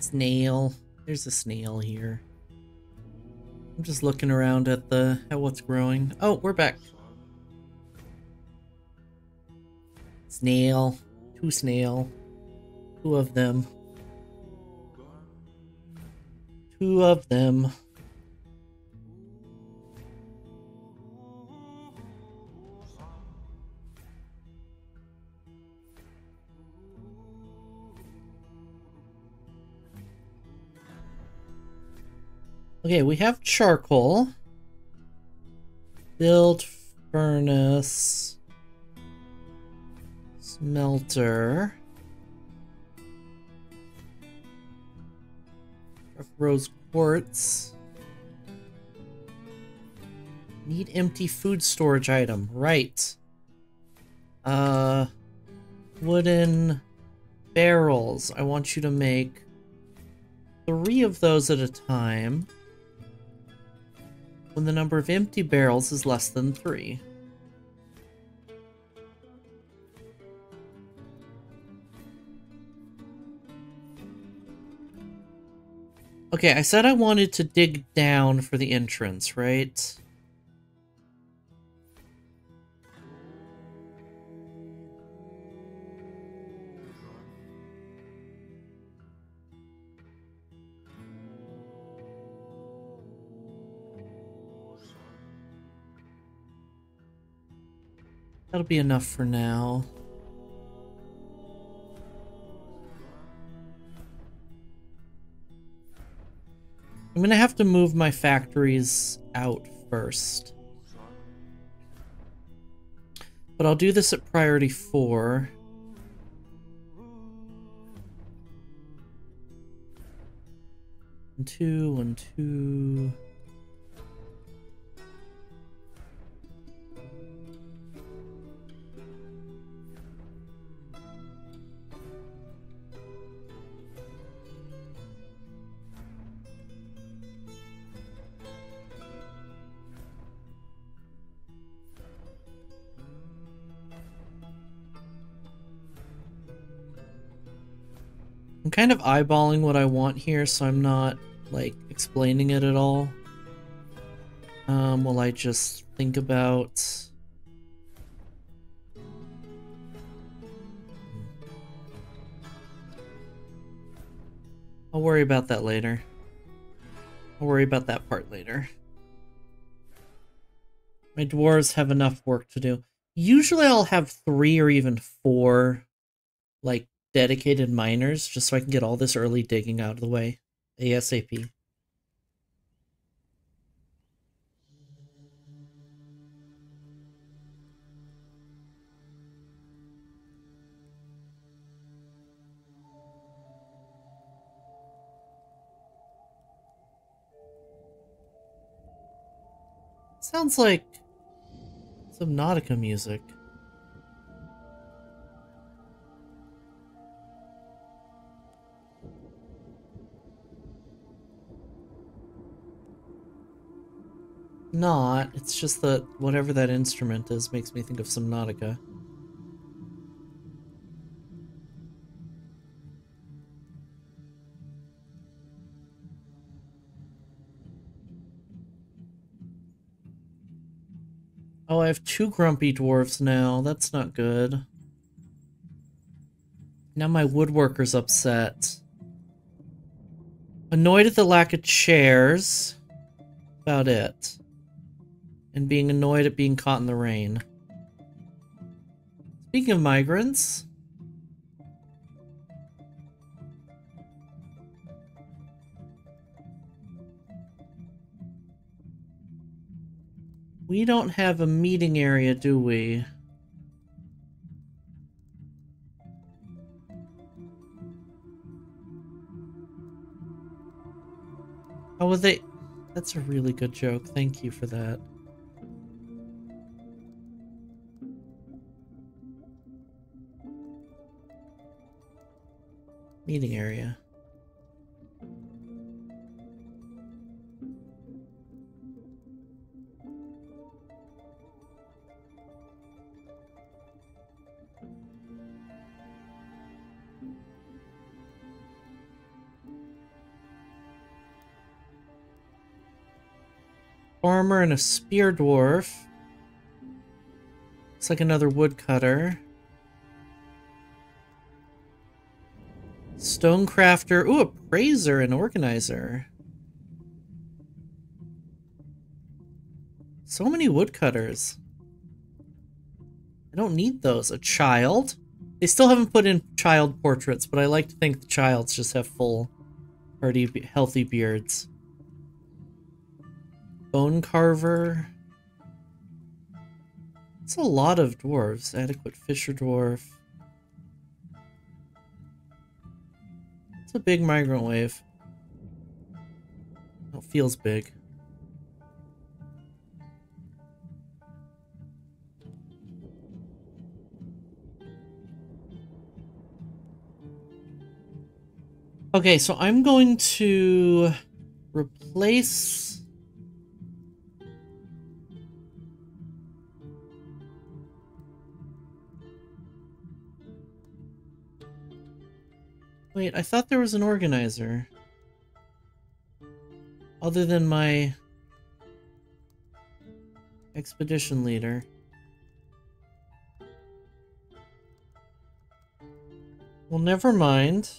Snail. There's a snail here. I'm just looking around at what's growing. Oh, we're back. Snail. Two snail. Two of them. Two of them. Okay, we have charcoal. Build furnace. Smelter. Rose quartz. Need empty food storage item. Right. Wooden barrels. I want you to make 3 of those at a time when the number of empty barrels is less than 3. Okay, I said I wanted to dig down for the entrance, right? That'll be enough for now. I'm gonna have to move my factories out first. But I'll do this at priority 4. And 2, and 2. I'm kind of eyeballing what I want here, so I'm not, like, explaining it at all. While I just think about... I'll worry about that later. I'll worry about that part later. My dwarves have enough work to do. Usually I'll have 3 or even 4, like, dedicated miners, just so I can get all this early digging out of the way. ASAP. Sounds like Subnautica music. Not. It's just that whatever that instrument is makes me think of Subnautica. Oh, I have 2 grumpy dwarves now. That's not good. Now my woodworker's upset. Annoyed at the lack of chairs. About it. And being annoyed at being caught in the rain. Speaking of migrants... we don't have a meeting area, do we? How would they... That's a really good joke. Thank you for that. Meeting area. farmer and a spear dwarf. Looks like another woodcutter. Stonecrafter. Ooh, a praiser and organizer. So many woodcutters. I don't need those. A child? They still haven't put in child portraits, but I like to think the childs just have full, healthy beards. Bone carver. It's a lot of dwarves. Adequate fisher dwarf. It's a big migrant wave. Oh, it feels big. Okay, so I'm going to replace... Wait, I thought there was an organizer. Other than my expedition leader. Well, never mind.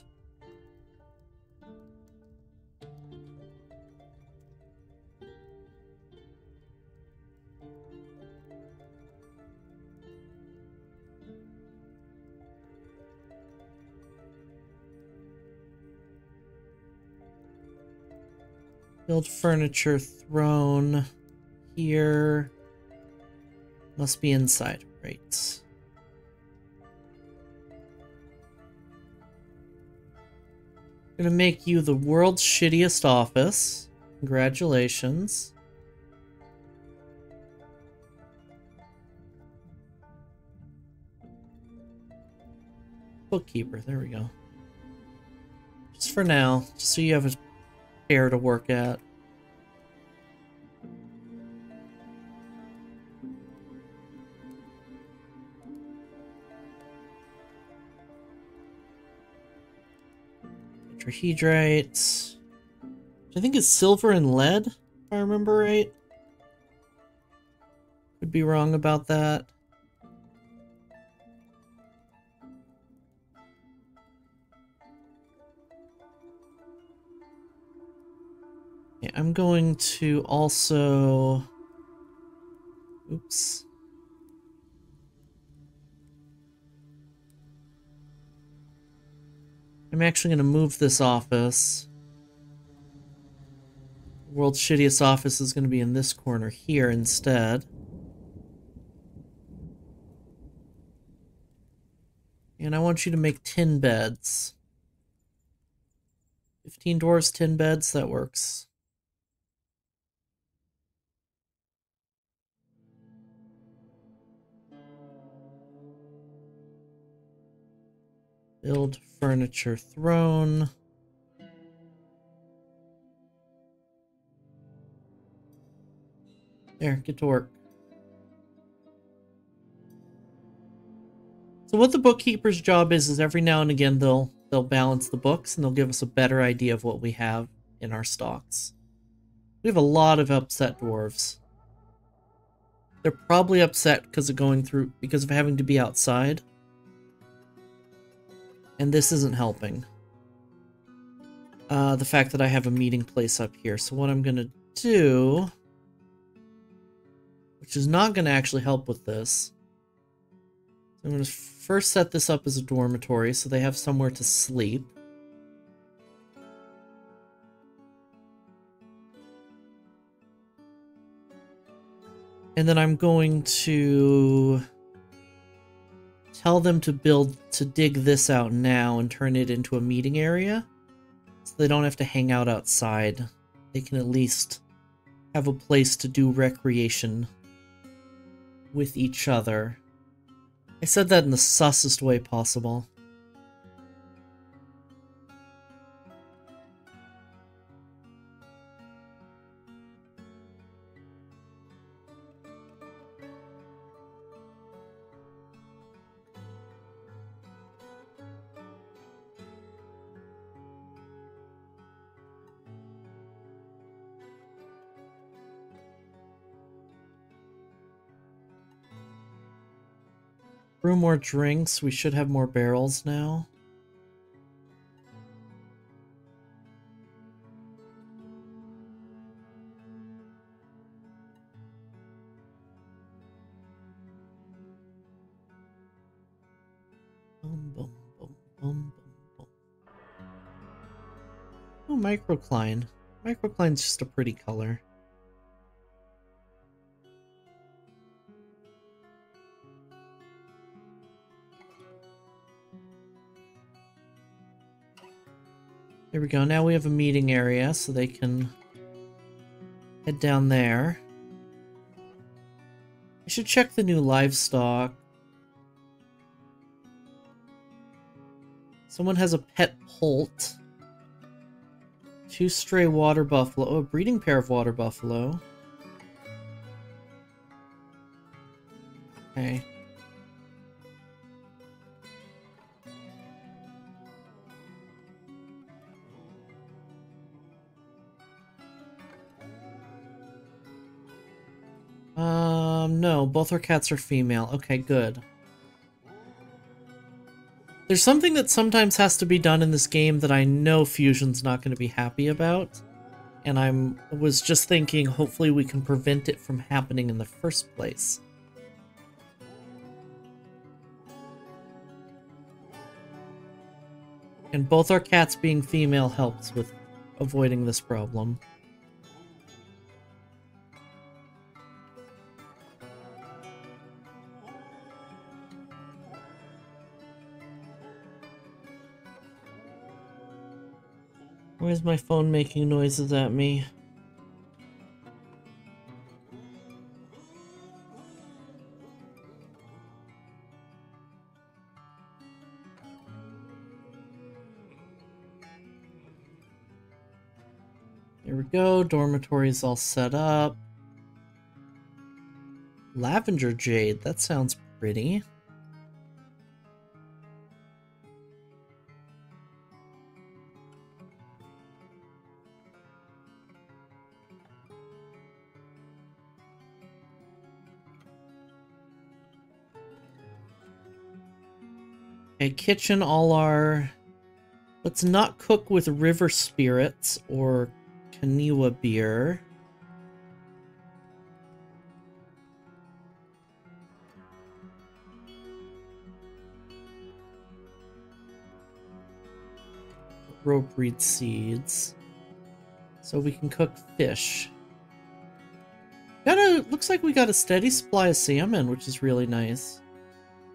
Build furniture throne here. Must be inside, right? Gonna make you the world's shittiest office. Congratulations. Bookkeeper, there we go. Just for now, just so you have a pair to work at. Tetrahedrite. I think it's silver and lead, if I remember right. Could be wrong about that. Okay, I'm going to also... Oops. I'm actually going to move this office. The world's shittiest office is going to be in this corner here instead. And I want you to make 10 beds. 15 dwarves, 10 beds, that works. Build furniture throne. There, get to work. So what the bookkeeper's job is every now and again they'll balance the books and they'll give us a better idea of what we have in our stocks. We have a lot of upset dwarves. They're probably upset because of having to be outside. And this isn't helping. The fact that I have a meeting place up here. So what I'm going to do, which is not going to actually help with this, I'm going to first set this up as a dormitory so they have somewhere to sleep. And then I'm going to tell them to dig this out now and turn it into a meeting area. So they don't have to hang out outside. They can at least have a place to do recreation with each other. I said that in the sussest way possible. brew more drinks. We should have more barrels now. Boom, boom, boom, boom, boom, boom. Oh, microcline. Microcline's just a pretty color. There we go. Now we have a meeting area, so they can head down there. I should check the new livestock. Someone has a pet poult. 2 stray water buffalo. Oh, a breeding pair of water buffalo. Okay. No, both our cats are female. Okay, good. There's something that sometimes has to be done in this game that I know Fusion's not going to be happy about. And I was just thinking, hopefully we can prevent it from happening in the first place. And both our cats being female helps with avoiding this problem. Why is my phone making noises at me? There we go, dormitory's all set up. Lavender jade, that sounds pretty. Okay, kitchen, all our... Let's not cook with river spirits or Kaniwa beer. Rope reed seeds. So we can cook fish. Looks like we got a steady supply of salmon, which is really nice.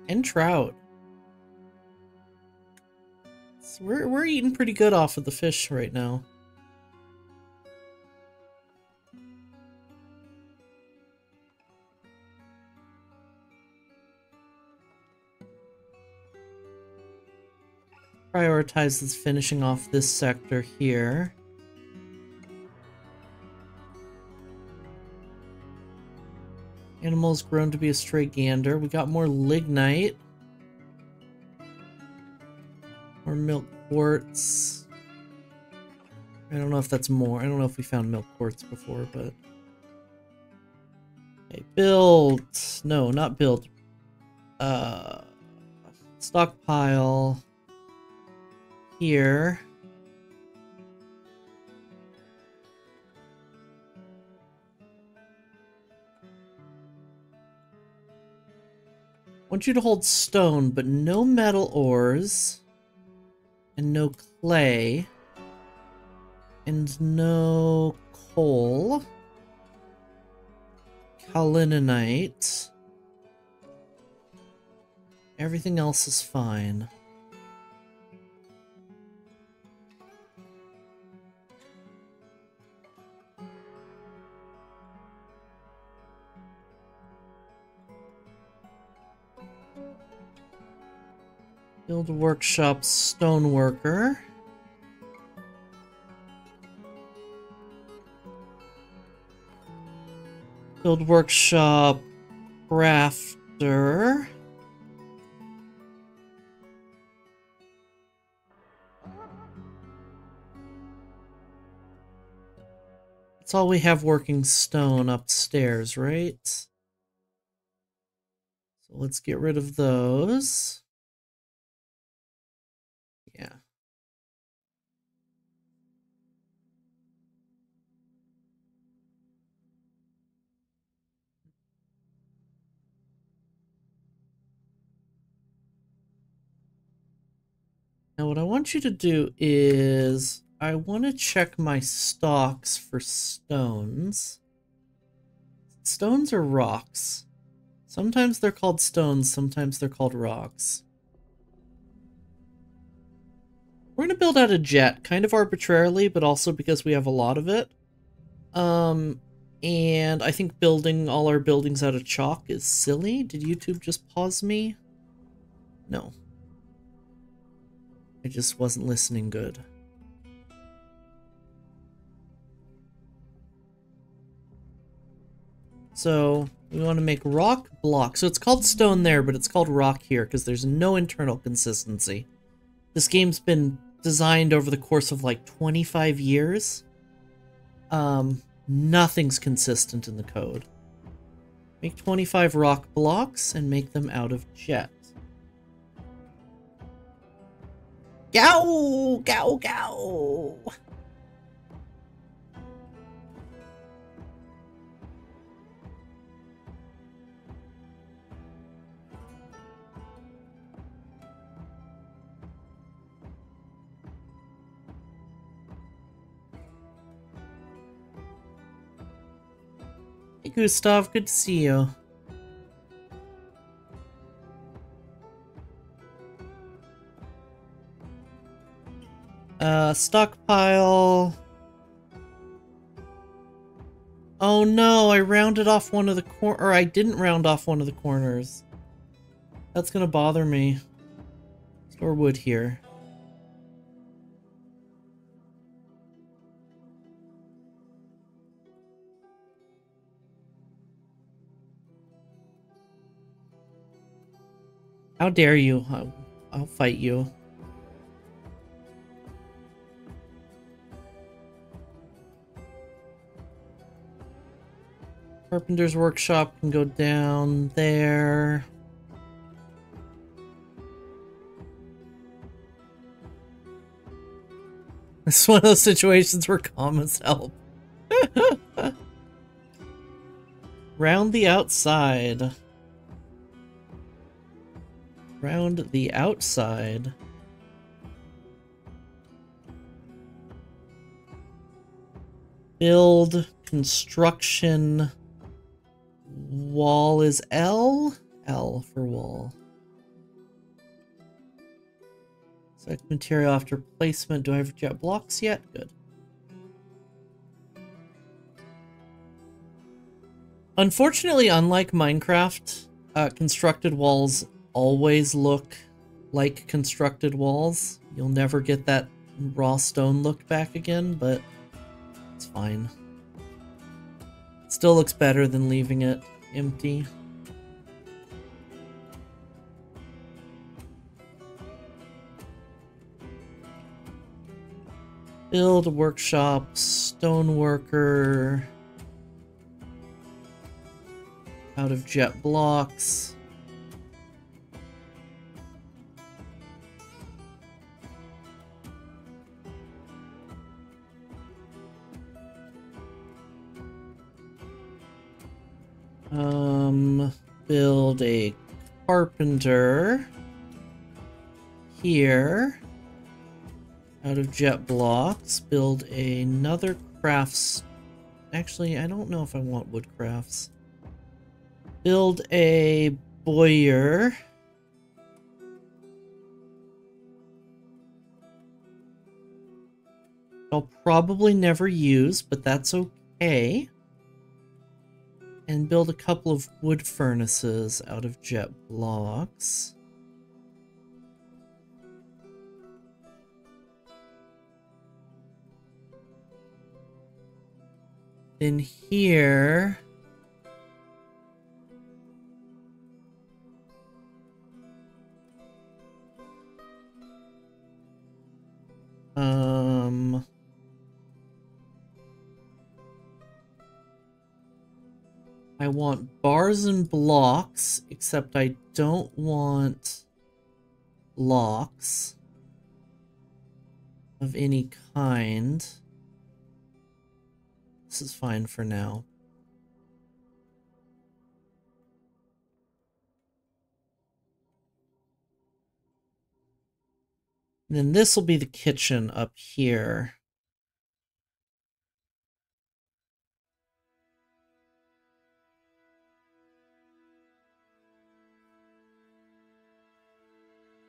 And trout. So we're eating pretty good off of the fish right now. Prioritizes finishing off this sector here. Animals grown to be a stray gander. We got more lignite. More milk quartz. I don't know if that's more. I don't know if we found milk quartz before, but... Okay, build. No, not build. Stockpile. Here. I want you to hold stone, but no metal ores. And no clay. And no coal. Kaolinite. Everything else is fine. Build workshop stoneworker. Build workshop crafter. That's all we have working stone upstairs, right? So So let's get rid of those. Yeah. Now what I want you to do is I want to check my stocks for stones. Stones or rocks? Sometimes they're called stones, sometimes they're called rocks. We're going to build out a jet, kind of arbitrarily, but also because we have a lot of it. And I think building all our buildings out of chalk is silly. Did YouTube just pause me? No. I just wasn't listening good. So we want to make rock block. So it's called stone there, but it's called rock here because there's no internal consistency. This game's been designed over the course of like 25 years. Nothing's consistent in the code. Make 25 rock blocks and make them out of jet. Gow! Gow! Gow! Hey Gustav, good to see you. Stockpile. Oh no, I rounded off one of the or I didn't round off one of the corners. That's gonna bother me. Store wood here. How dare you? I'll fight you. Carpenter's workshop can go down there. It's one of those situations where commas help. Round the outside. Round the outside. Build construction. Wall is L. L for wall. Select material after placement. Do I have jet blocks yet? Good. Unfortunately, unlike Minecraft, constructed walls always look like constructed walls. You'll never get that raw stone look back again, but it's fine. It still looks better than leaving it empty. Build workshop, stoneworker, out of jet blocks. Build a carpenter here. Out of jet blocks. Build another crafts. Actually, I don't know if I want wood crafts. Build a bowyer. I'll probably never use, but that's okay. And build a couple of wood furnaces out of jet blocks. In here, I want bars and blocks, except I don't want blocks of any kind. This is fine for now. And then this will be the kitchen up here.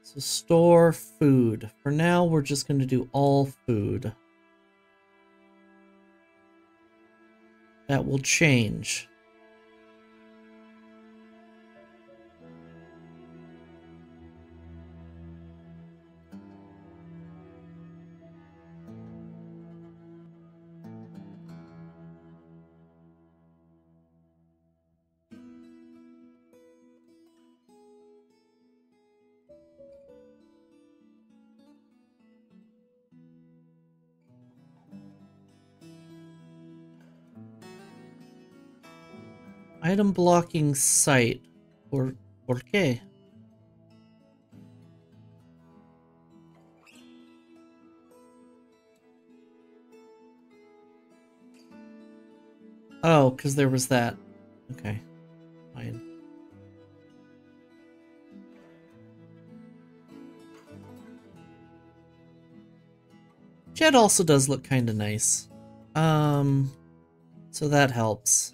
So store food. For now, we're just going to do all food. That will change. Item blocking site. ¿Por qué? Oh, because there was that. Okay, fine. Jet also does look kind of nice. So that helps.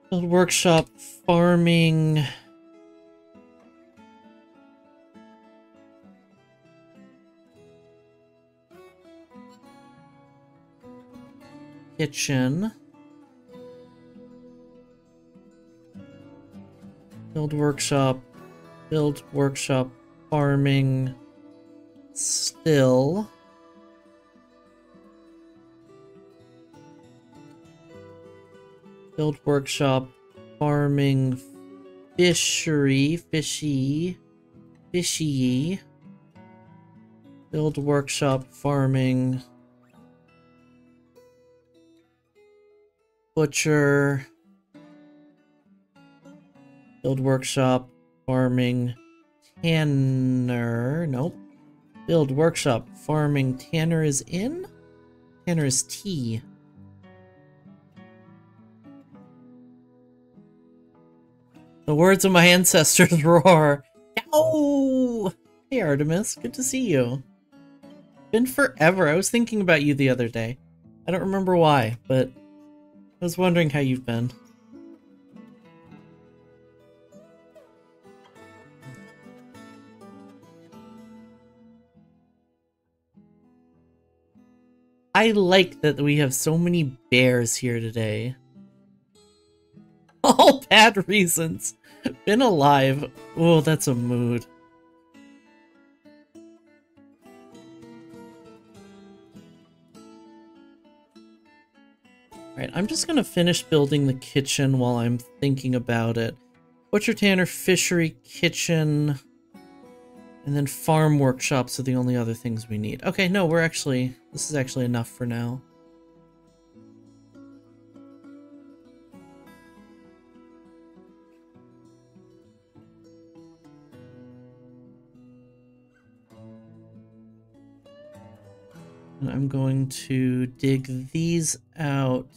Build workshop, farming. Kitchen. Build workshop, farming, still. Build workshop, farming, fishery, fishy. Build workshop, farming, butcher. Build workshop, farming, tanner. Nope. Build workshop, farming, tanner is in? Tanner is T. The words of my ancestors roar. Yow! Hey Artemis, good to see you. Been forever. I was thinking about you the other day. I don't remember why, but I was wondering how you've been. I like that we have so many bears here today. All bad reasons. Been alive. Oh, that's a mood. Alright, I'm just gonna finish building the kitchen while I'm thinking about it. Butcher, tanner, fishery, kitchen, and then farm workshops are the only other things we need. Okay, no, this is actually enough for now. And I'm going to dig these out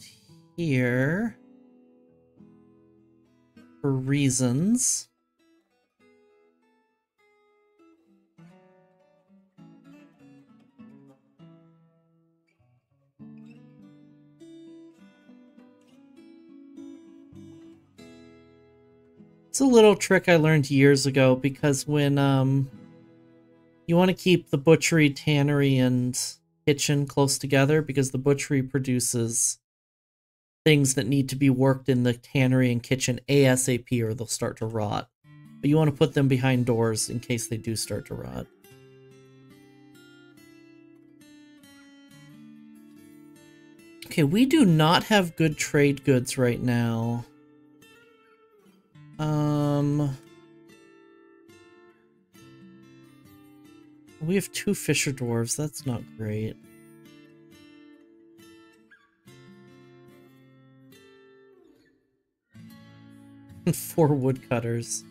here for reasons. It's a little trick I learned years ago, because when you want to keep the butchery, tannery, and kitchen close together, because the butchery produces things that need to be worked in the tannery and kitchen ASAP or they'll start to rot. But you want to put them behind doors in case they do start to rot. Okay, we do not have good trade goods right now. We have 2 fisher dwarves. That's not great. And 4 woodcutters.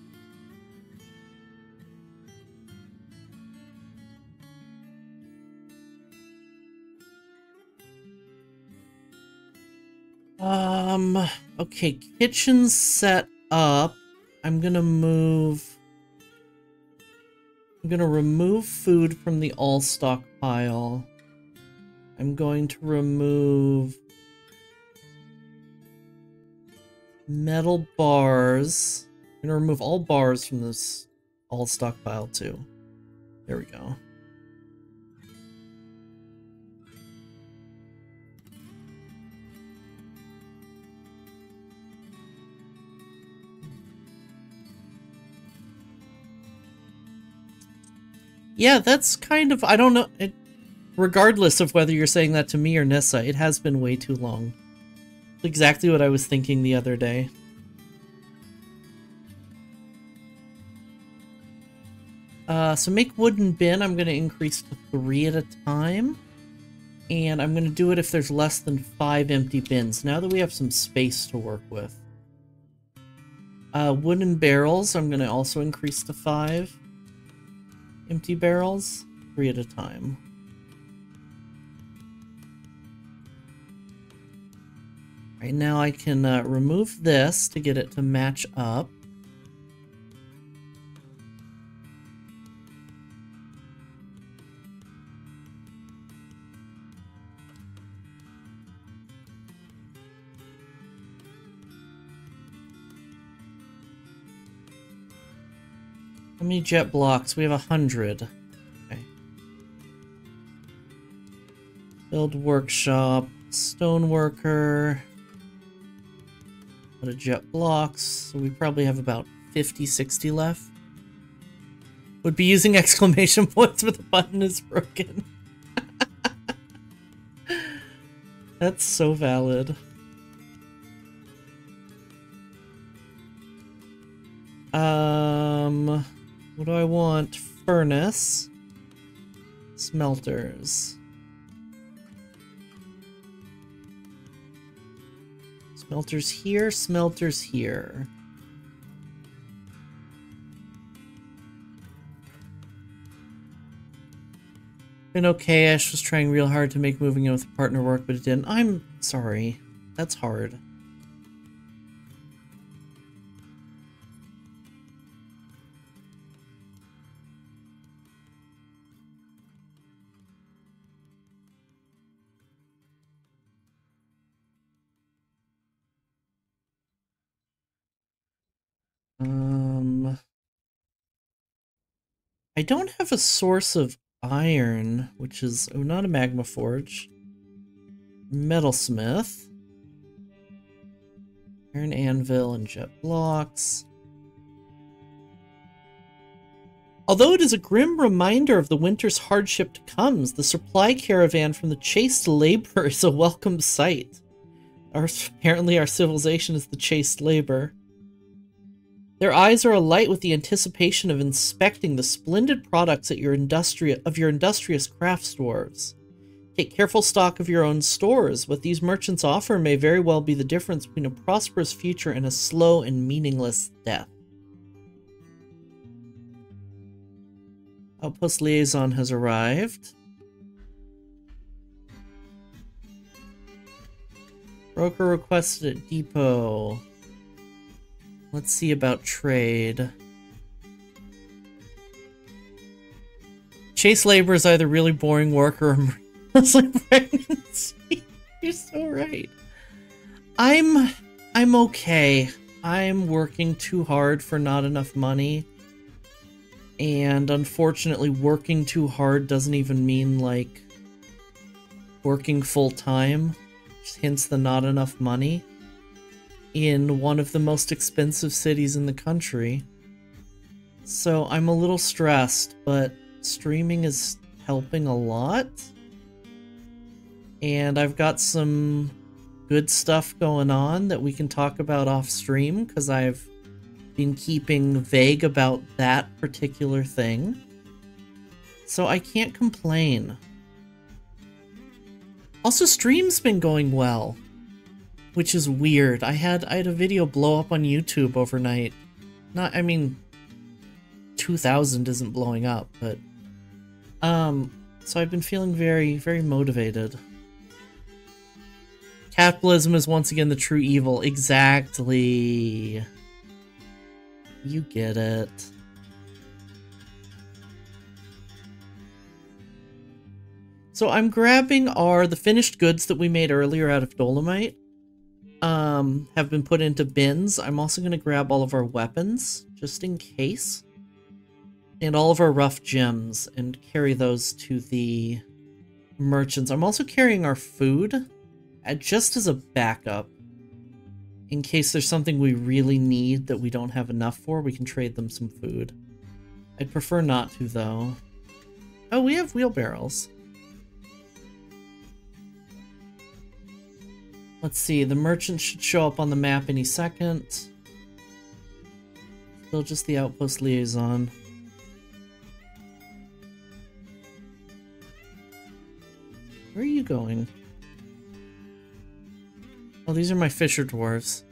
Okay, kitchen's set up. I'm gonna remove food from the all stockpile. I'm going to remove metal bars. I'm gonna remove all bars from this all stockpile too. There we go. Yeah, that's kind of, I don't know, regardless of whether you're saying that to me or Nissa, it has been way too long. It's exactly what I was thinking the other day. So make wooden bin, I'm going to increase to 3 at a time. And I'm going to do it if there's less than 5 empty bins, now that we have some space to work with. Wooden barrels, I'm going to also increase to 5. Empty barrels, 3 at a time. Right now I can remove this to get it to match up. How many jet blocks? We have 100. Okay. Build workshop, stoneworker. Put a jet blocks. So we probably have about 50, 60 left. Would be using exclamation points, but the button is broken. That's so valid. What do I want? Furnace. Smelters. Smelters here, smelters here. Been okay, Ash was trying real hard to make moving in with a partner work, but it didn't. I'm sorry. That's hard. I don't have a source of iron, which is not a magma forge. Metalsmith. Iron anvil and jet blocks. Although it is a grim reminder of the winter's hardship to come, the supply caravan from the chaste labor is a welcome sight. Apparently our civilization is the chaste labor. Their eyes are alight with the anticipation of inspecting the splendid products at your industrious crafts dwarves. Take careful stock of your own stores. What these merchants offer may very well be the difference between a prosperous future and a slow and meaningless death. Outpost liaison has arrived. Broker requested at depot. Let's see about trade. Chase labor is either really boring work or mostly pregnancy. You're so right. I'm okay. I'm working too hard for not enough money. And unfortunately, working too hard doesn't even mean, like, working full-time. Hence the not enough money. In one of the most expensive cities in the country. So I'm a little stressed, but streaming is helping a lot. And I've got some good stuff going on that we can talk about off stream, because I've been keeping vague about that particular thing. So I can't complain. Also, stream's been going well, which is weird. I had a video blow up on YouTube overnight. Not, I mean, 2,000 isn't blowing up, but so I've been feeling very, very motivated. Capitalism is once again the true evil. Exactly. You get it. So I'm grabbing the finished goods that we made earlier out of dolomite. Have been put into bins. I'm also going to grab all of our weapons, just in case. And all of our rough gems, and carry those to the merchants. I'm also carrying our food, just as a backup. In case there's something we really need that we don't have enough for, we can trade them some food. I'd prefer not to, though. Oh, we have wheelbarrows. Let's see, the merchant should show up on the map any second. Still just the outpost liaison. Where are you going? Oh, these are my fisher dwarves.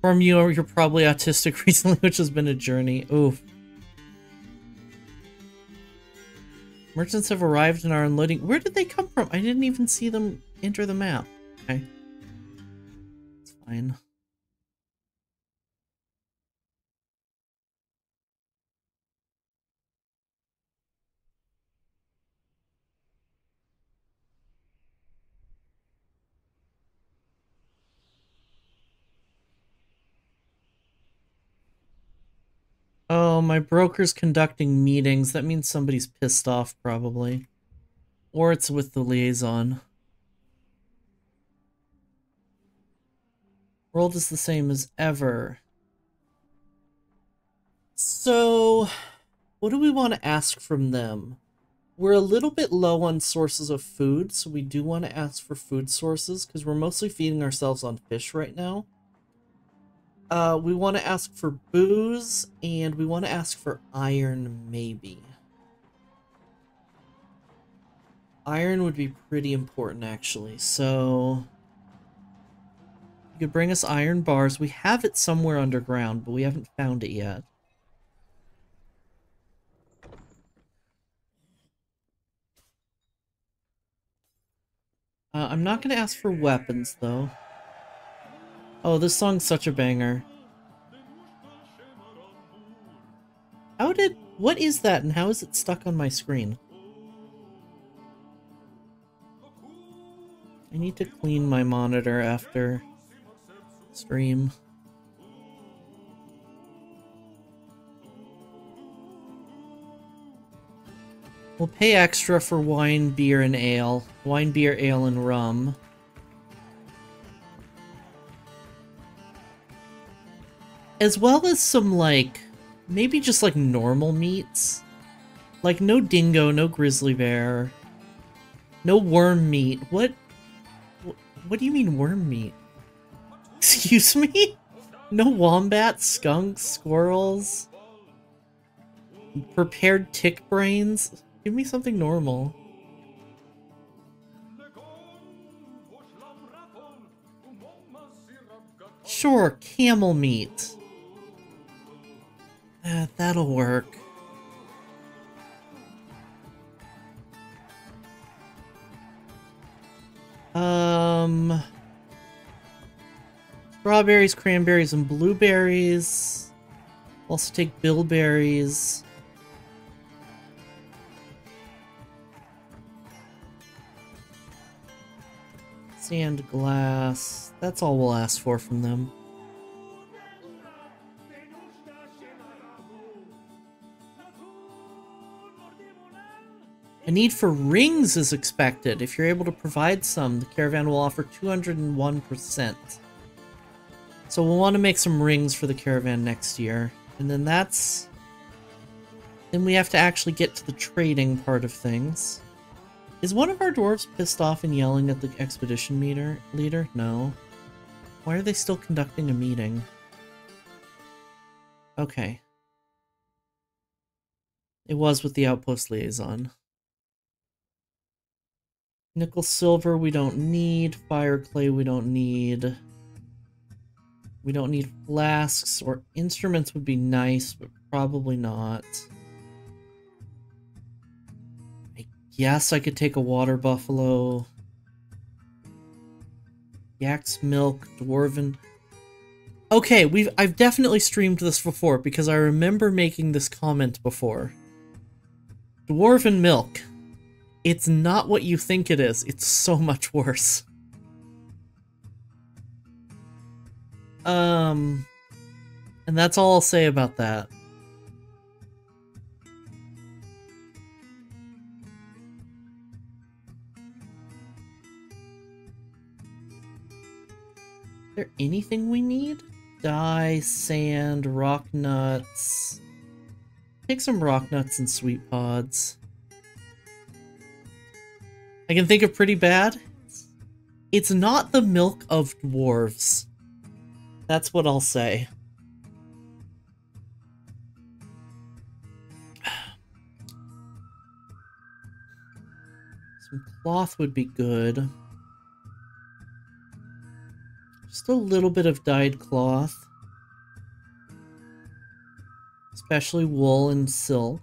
From you, you're probably autistic recently, which has been a journey. Oof. Merchants have arrived and are unloading. Where did they come from? I didn't even see them enter the map. Okay. It's fine. Oh, my broker's conducting meetings. That means somebody's pissed off, probably. Or it's with the liaison. World is the same as ever. So, what do we want to ask from them? We're a little bit low on sources of food, so we do want to ask for food sources, because we're mostly feeding ourselves on fish right now. We want to ask for booze, and we want to ask for iron, maybe. Iron would be pretty important, actually, so... You could bring us iron bars. We have it somewhere underground, but we haven't found it yet. I'm not going to ask for weapons, though. Oh, this song's such a banger. What is that, and how is it stuck on my screen? I need to clean my monitor after stream. We'll pay extra for wine, beer, and ale. Wine, beer, ale, and rum. As well as some, like, maybe just, like, normal meats. Like, no dingo, no grizzly bear. No worm meat. What do you mean worm meat? Excuse me? No wombats, skunks, squirrels? Prepared tick brains? Give me something normal. Sure, camel meat. That'll work. Strawberries, cranberries, and blueberries. Also take bilberries. Sand, glass. That's all we'll ask for from them. A need for rings is expected. If you're able to provide some, the caravan will offer 201%. So we'll want to make some rings for the caravan next year. And then then we have to actually get to the trading part of things. Is one of our dwarves pissed off and yelling at the expedition leader? No. Why are they still conducting a meeting? Okay. It was with the outpost liaison. Nickel silver we don't need. Fire clay we don't need. We don't need flasks, or instruments would be nice, but probably not. I guess I could take a water buffalo. Yak's milk, dwarven. Okay, I've definitely streamed this before because I remember making this comment before. Dwarven milk. It's not what you think it is. It's so much worse. And that's all I'll say about that. Is there anything we need? Dye, sand, rock nuts. Take some rock nuts and sweet pods. I can think of pretty bad. It's not the milk of dwarves. That's what I'll say. Some cloth would be good. Just a little bit of dyed cloth. Especially wool and silk.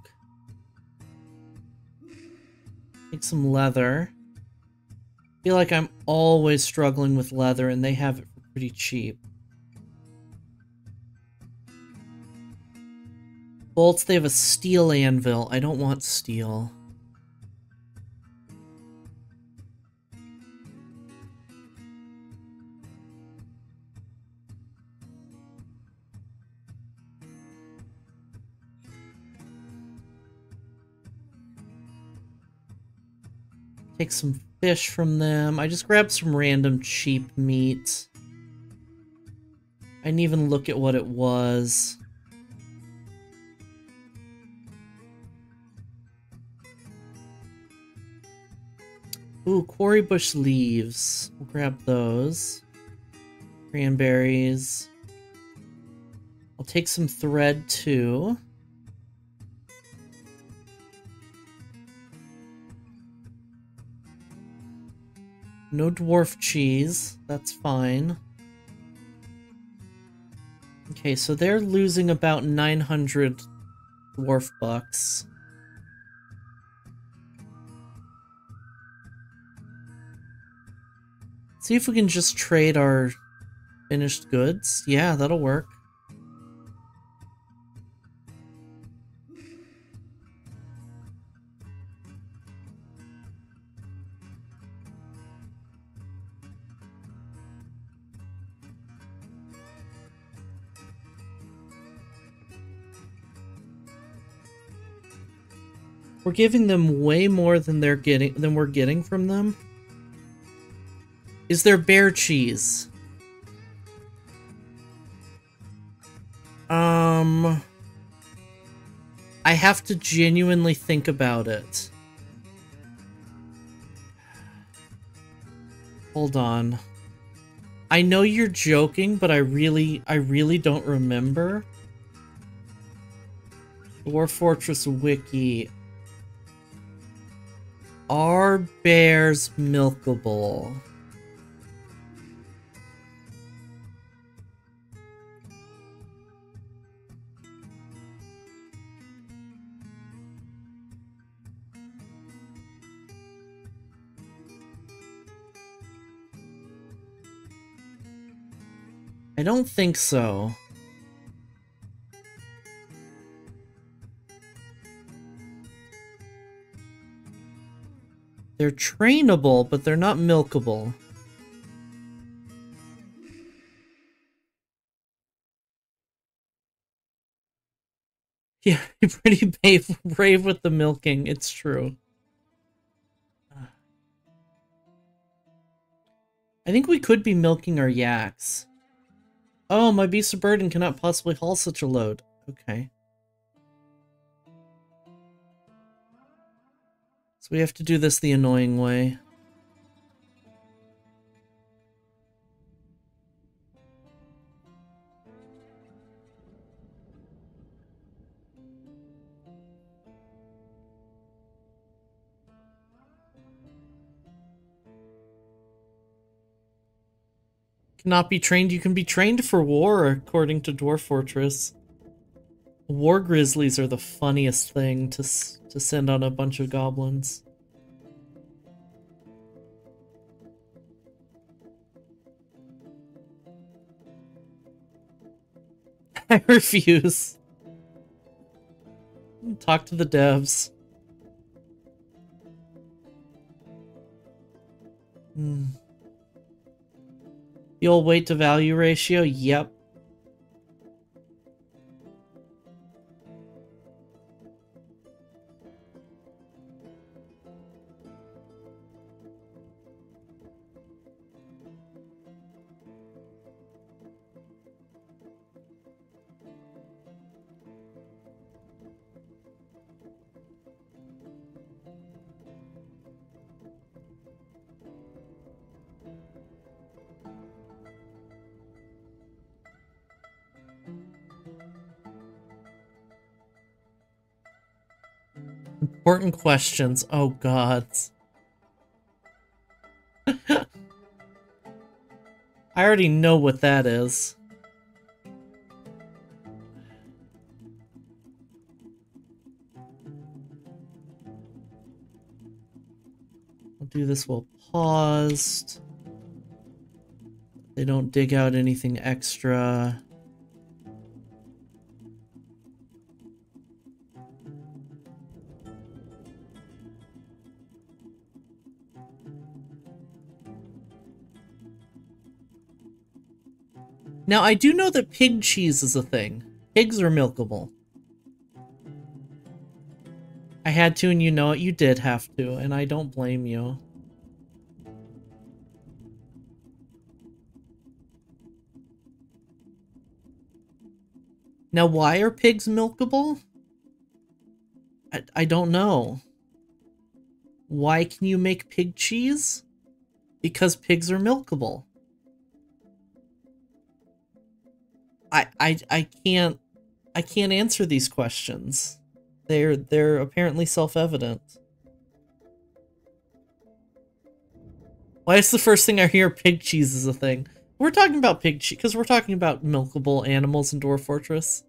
Take some leather. I feel like I'm always struggling with leather, and they have it for pretty cheap. Bolts, they have a steel anvil. I don't want steel. Take some fish from them. I just grabbed some random cheap meat. I didn't even look at what it was. Ooh, quarry bush leaves. We'll grab those. Cranberries. I'll take some thread too. No dwarf cheese. That's fine. Okay, so they're losing about 900 dwarf bucks. See if we can just trade our finished goods. Yeah, that'll work. We're giving them way more than we're getting from them. Is there bear cheese? I have to genuinely think about it. Hold on. I know you're joking, but I really don't remember. Ber Fortress wiki. Are bears milkable? I don't think so. They're trainable, but they're not milkable. Yeah, you're pretty brave with the milking, it's true. I think we could be milking our yaks. Oh, my beast of burden cannot possibly haul such a load. Okay. So we have to do this the annoying way. Cannot be trained. You can be trained for war, according to Dwarf Fortress. War grizzlies are the funniest thing to send on a bunch of goblins. I refuse. Talk to the devs. The old weight to value ratio? Yep. Important questions. Oh, God. I already know what that is. I'll do this while paused. They don't dig out anything extra. Now, I do know that pig cheese is a thing. Pigs are milkable. I had to, and you know it. You did have to, and I don't blame you. Now, why are pigs milkable? I don't know. Why can you make pig cheese? Because pigs are milkable. I can't answer these questions. They're apparently self-evident. Why is the first thing I hear pig cheese is a thing? We're talking about pig cheese because we're talking about milkable animals in Dwarf Fortress.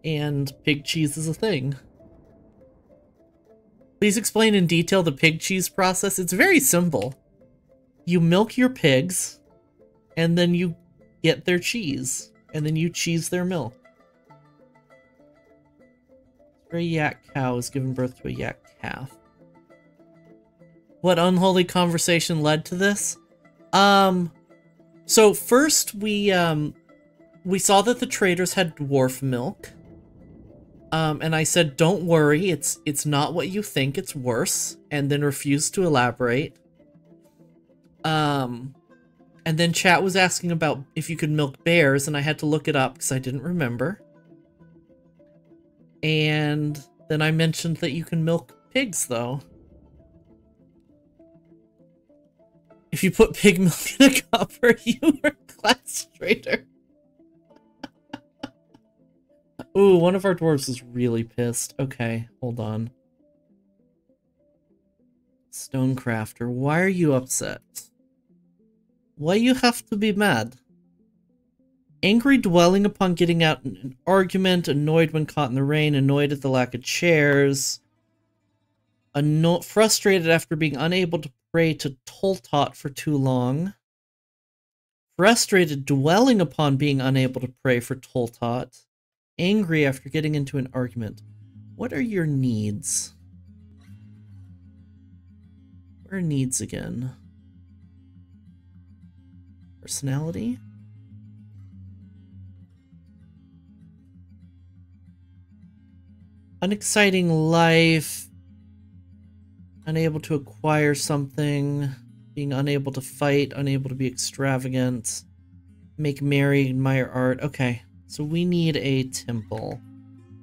And pig cheese is a thing. Please explain in detail the pig cheese process. It's very simple. You milk your pigs, and then you get their cheese, and then you cheese their milk. A yak cow has given birth to a yak calf. What unholy conversation led to this? So first we saw that the traders had dwarf milk. And I said, don't worry, it's not what you think, it's worse, and then refused to elaborate. And then chat was asking about if you could milk bears, and I had to look it up because I didn't remember. And then I mentioned that you can milk pigs, though. If you put pig milk in a copper, you are a class traitor. Ooh, one of our dwarves is really pissed. Okay, hold on. Stonecrafter, why are you upset? Why you have to be mad? Angry dwelling upon getting out in an argument, annoyed when caught in the rain, annoyed at the lack of chairs, frustrated after being unable to pray to Toltot for too long, frustrated dwelling upon being unable to pray for Toltot, angry after getting into an argument. What are your needs? What are needs again? Personality? Unexciting life. Unable to acquire something. Being unable to fight. Unable to be extravagant. Make merry, admire art. Okay, so we need a temple.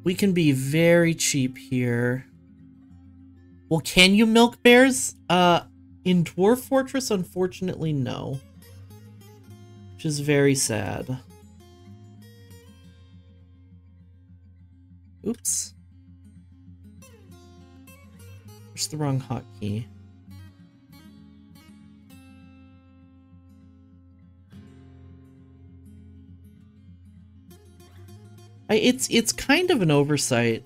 We can be very cheap here. Well, can you milk bears? In Dwarf Fortress, unfortunately, no. Which is very sad. Oops. There's the wrong hotkey. It's kind of an oversight.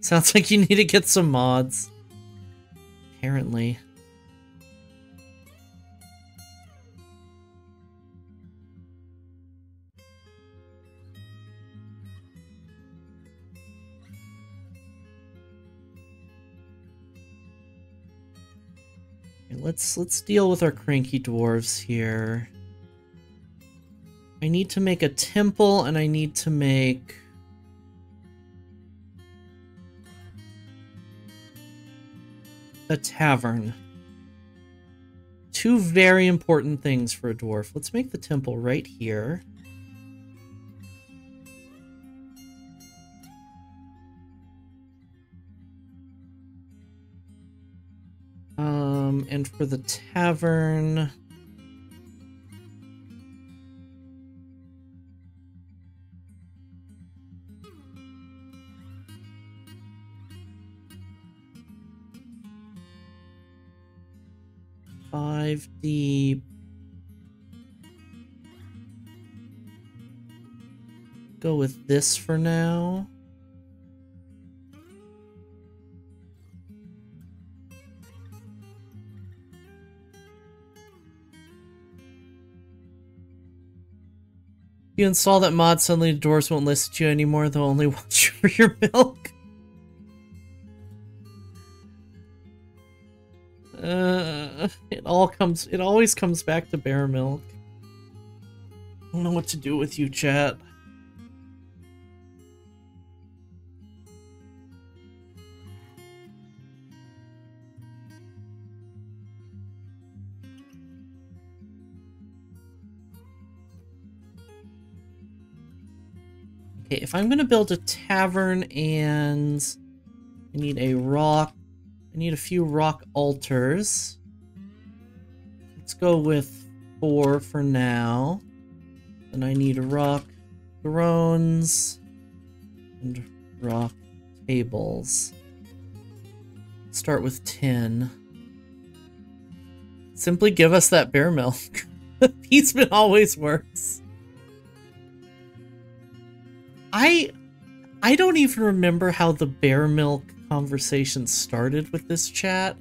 Sounds like you need to get some mods. Apparently. Okay, let's deal with our cranky dwarves here. I need to make a temple and I need to make a tavern. Two very important things for a dwarf. Let's make the temple right here. And for the tavern... Five deep. Go with this for now. You install that mod, suddenly the doors won't listen to you anymore. They'll only watch you for your milk. It always comes back to bear milk. I don't know what to do with you, chat. Okay, if I'm gonna build a tavern and I need a rock, I need a few rock altars. Let's go with 4 for now. And I need rock thrones and rock tables. Start with 10. Simply give us that bear milk. Peaceman always works. I don't even remember how the bear milk conversation started with this chat,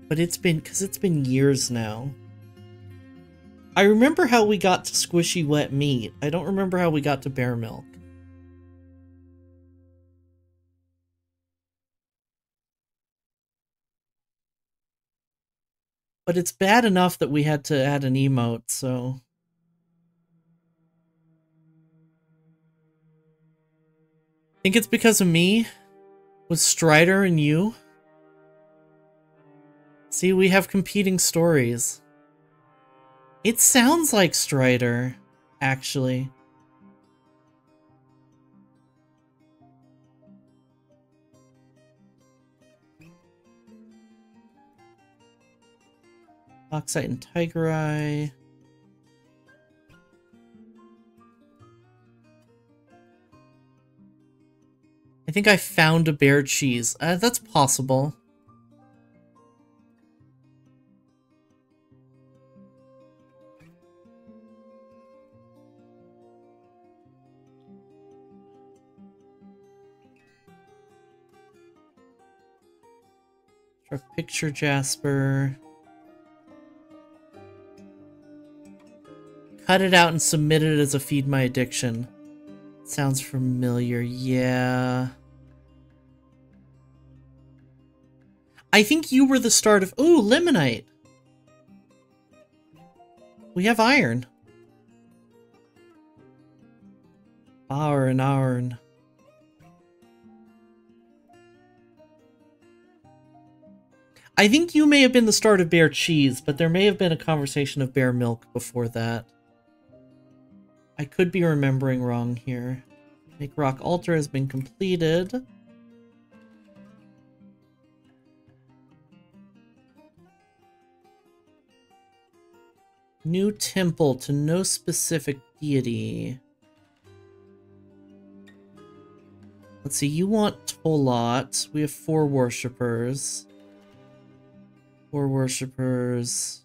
but it's been years now. I remember how we got to squishy wet meat. I don't remember how we got to bear milk. But it's bad enough that we had to add an emote, so... Think it's because of me? With Strider and you? See, we have competing stories. It sounds like Strider, actually. Bauxite and Tiger Eye. I think I found a bear cheese. That's possible. Picture Jasper. Cut it out and submit it as a Feed My Addiction. Sounds familiar, yeah. I think you were the start of... Ooh, Limonite! We have iron. Iron. I think you may have been the start of bear cheese, but there may have been a conversation of bear milk before that. I could be remembering wrong here. Make rock altar has been completed. New temple to no specific deity. Let's see, you want Tolot. We have 4 worshippers. 4 worshippers.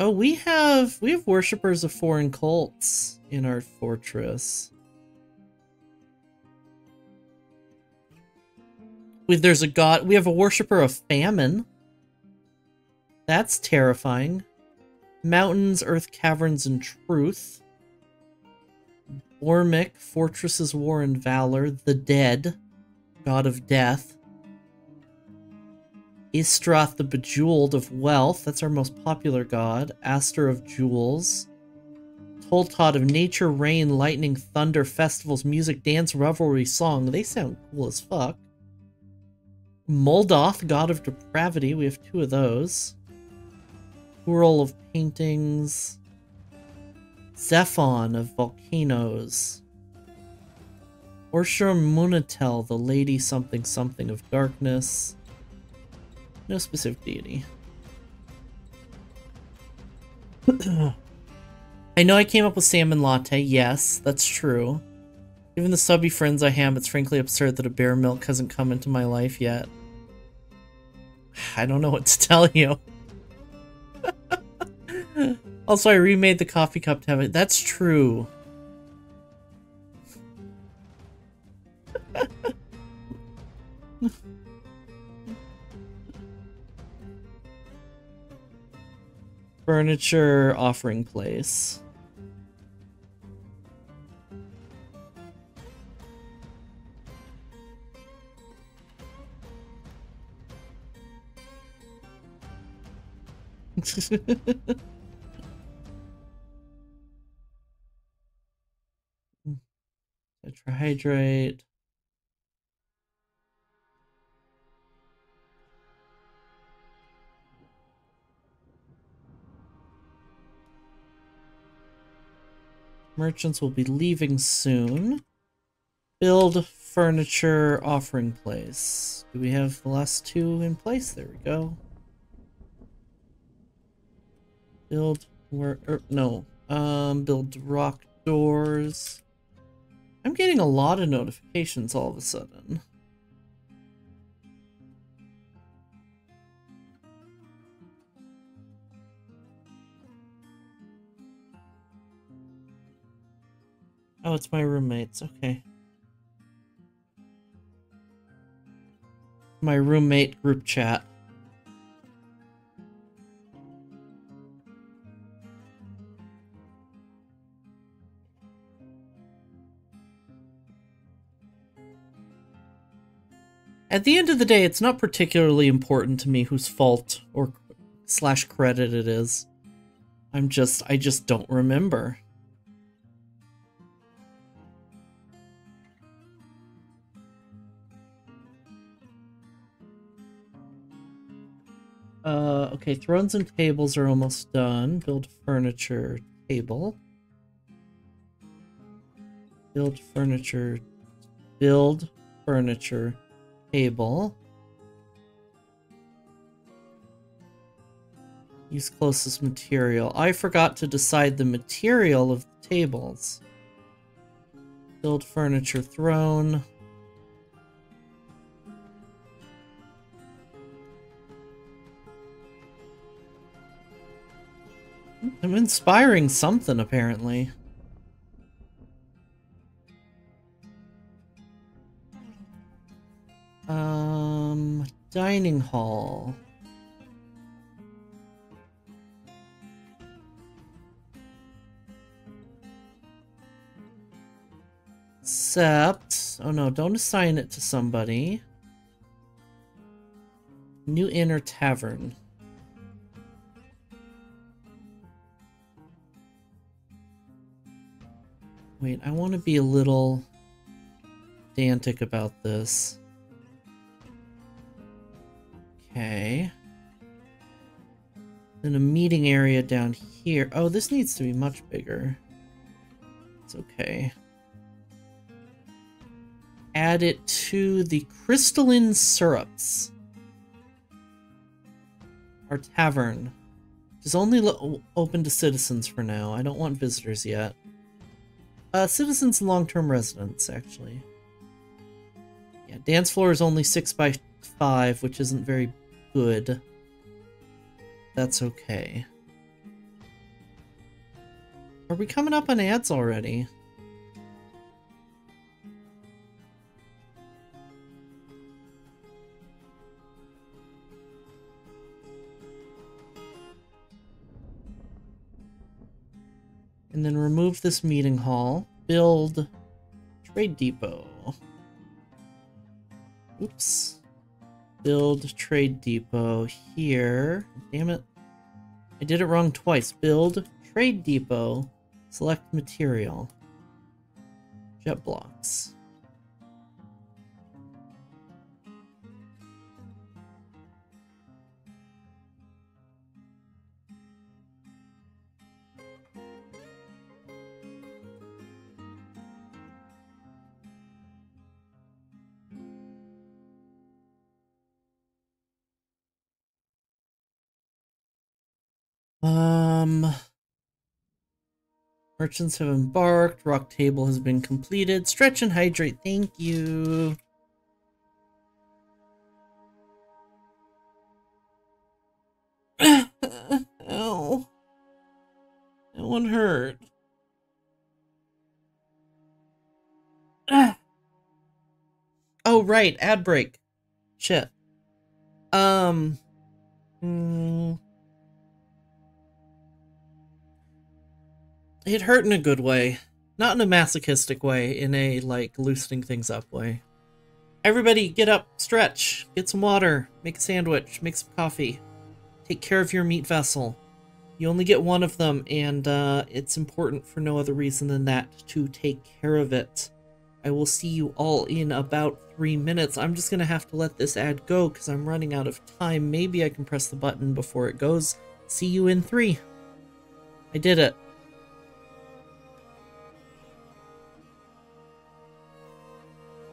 Oh, we have worshippers of foreign cults in our fortress. There's a god. We have a worshipper of famine. That's terrifying. Mountains, earth, caverns, and truth. Ormic, fortresses, war, and valor. The dead, god of death. Istroth, the bejeweled of wealth. That's our most popular god. Aster of jewels. Toltod of nature, rain, lightning, thunder, festivals, music, dance, revelry, song. They sound cool as fuck. Moldoth, god of depravity. We have 2 of those. Whirl of paintings. Zephon of volcanoes. Orshur Munatel, the lady something something of darkness. No specific deity. I know I came up with salmon latte. Yes, that's true. Given the subby friends I have, it's frankly absurd that a bear milk hasn't come into my life yet. I don't know what to tell you. Also, I remade the coffee cup to have it. That's true. Furniture offering place. Tetrahydrate. Merchants will be leaving soon. Build furniture offering place. Do we have the last 2 in place? There we go. Build build rock doors. I'm getting a lot of notifications all of a sudden. Oh, it's my roommates. Okay. My roommate group chat. At the end of the day, it's not particularly important to me whose fault or / credit it is. I just don't remember. Okay, thrones and tables are almost done. Build furniture table. Build furniture table. Use closest material. I forgot to decide the material of the tables. Build furniture throne. I'm inspiring something, apparently. Dining hall. Except, oh no, don't assign it to somebody. New Inner Tavern. Wait, I want to be a little pedantic about this. Okay. Then a meeting area down here. Oh, this needs to be much bigger. It's okay. Add it to the crystalline syrups. Our tavern. It's only open to citizens for now. I don't want visitors yet. Citizens and long-term residents, actually. Yeah, dance floor is only 6 by 5, which isn't very good. That's okay. Are we coming up on ads already? And then remove this meeting hall. Build trade depot. Oops. Build trade depot here. Damn it. I did it wrong twice. Build trade depot. Select material. Jet blocks. Merchants have embarked. Rock table has been completed. Stretch and hydrate. Thank you. Ow. That one hurt. Oh, right. Ad break. Shit. It hurt in a good way. Not in a masochistic way, in a, like, loosening things up way. Everybody, get up, stretch, get some water, make a sandwich, make some coffee. Take care of your meat vessel. You only get one of them, and it's important for no other reason than that to take care of it. I will see you all in about 3 minutes. I'm just gonna have to let this ad go because I'm running out of time. Maybe I can press the button before it goes. See you in 3. I did it.